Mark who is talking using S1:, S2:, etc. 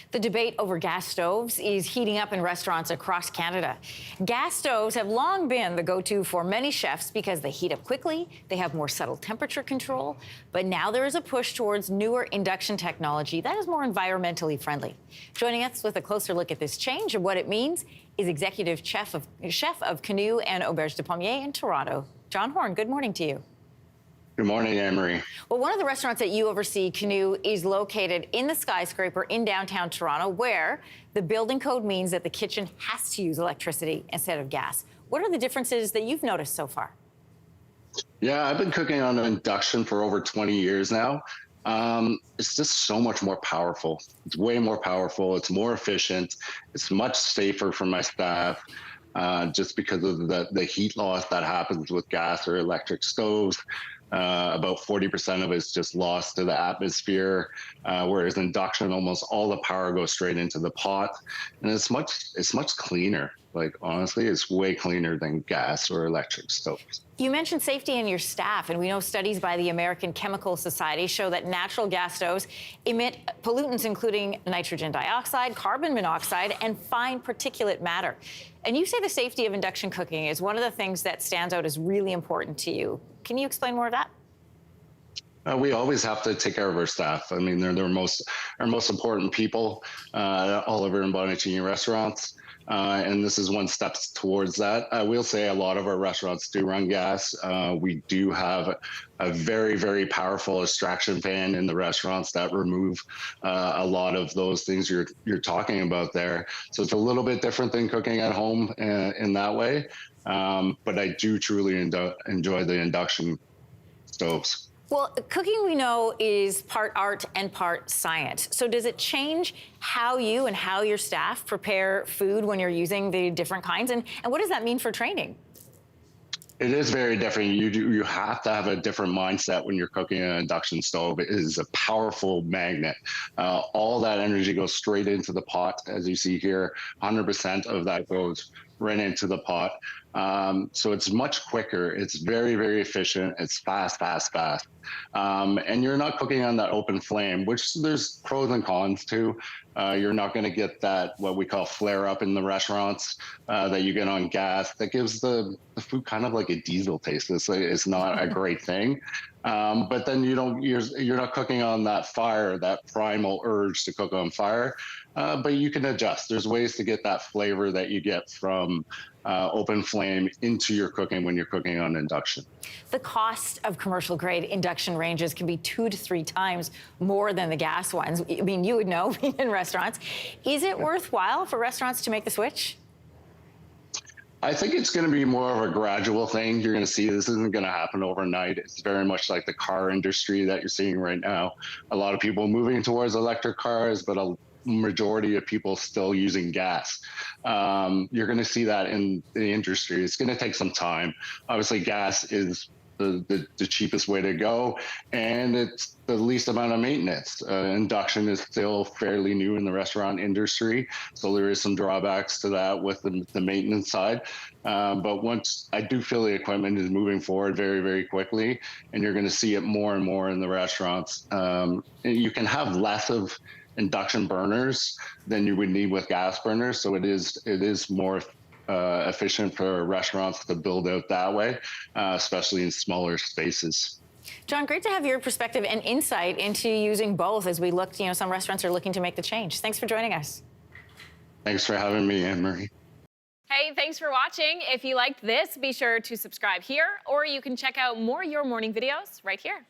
S1: The debate over gas stoves is heating up in restaurants across Canada. Gas stoves have long been the go-to for many chefs because they heat up quickly, they have more subtle temperature control, but now there is a push towards newer induction technology that is more environmentally friendly. Joining us with a closer look at this change and what it means is executive chef of Canoe and Auberge de Pommier in Toronto, John Horn. Good morning to you.
S2: Good morning, Anne-Marie.
S1: Well, one of the restaurants that you oversee, Canoe, is located in the skyscraper in downtown Toronto, where the building code means that the kitchen has to use electricity instead of gas. What are the differences that you've noticed so far?
S2: Yeah, I've been cooking on induction for over 20 years now. It's just so much more powerful. It's way more powerful. It's more efficient. It's much safer for my staff. Just because of the heat loss that happens with gas or electric stoves. About 40% of it's just lost to the atmosphere, whereas induction, almost all the power goes straight into the pot, and it's much cleaner. Like, honestly, it's way cleaner than gas or electric stoves.
S1: You mentioned safety in your staff, and we know studies by the American Chemical Society show that natural gas stoves emit pollutants including nitrogen dioxide, carbon monoxide, and fine particulate matter. And you say the safety of induction cooking is one of the things that stands out as really important to you. Can you explain more of that?
S2: We always have to take care of our staff. I mean, they're our most important people all over in Bonacini restaurants. And this is one step towards that. I will say a lot of our restaurants do run gas. We do have a very, very powerful extraction fan in the restaurants that remove a lot of those things you're talking about there. So it's a little bit different than cooking at home in that way. But I do truly enjoy the induction stoves.
S1: Well, cooking, we know, is part art and part science. So does it change how you and how your staff prepare food when you're using the different kinds? And what does that mean for training?
S2: It is very different. You have to have a different mindset when you're cooking an induction stove. It is a powerful magnet. All that energy goes straight into the pot, as you see here. 100% of that goes right into the pot. So it's much quicker. It's very, very efficient. It's fast, fast, fast. And you're not cooking on that open flame, which there's pros and cons to. You're not going to get that, what we call flare up in the restaurants that you get on gas. That gives the food kind of like a diesel taste. It's not a great thing. But then you're not cooking on that fire, that primal urge to cook on fire. But you can adjust. There's ways to get that flavor that you get from open flame into your cooking when you're cooking on induction.
S1: The cost of commercial grade induction ranges can be 2 to 3 times more than the gas ones. I mean, you would know being in restaurants. Is it worthwhile for restaurants to make the switch?
S2: I think it's going to be more of a gradual thing. You're going to see this isn't going to happen overnight. It's very much like the car industry that you're seeing right now. A lot of people moving towards electric cars, but a majority of people still using gas. You're going to see that in the industry. It's going to take some time. Obviously, gas is the cheapest way to go, and it's the least amount of maintenance. Induction is still fairly new in the restaurant industry, so there is some drawbacks to that with the maintenance side. But once I do feel the equipment is moving forward very, very quickly, and you're going to see it more and more in the restaurants. You can have less of induction burners than you would need with gas burners, so it is more efficient for restaurants to build out that way, especially in smaller spaces.
S1: John, great to have your perspective and insight into using both as we look, some restaurants are looking to make the change. Thanks for joining us.
S2: Thanks for having me, Anne-Marie.
S3: Hey, thanks for watching. If you liked this, be sure to subscribe here, or you can check out more Your Morning videos right here.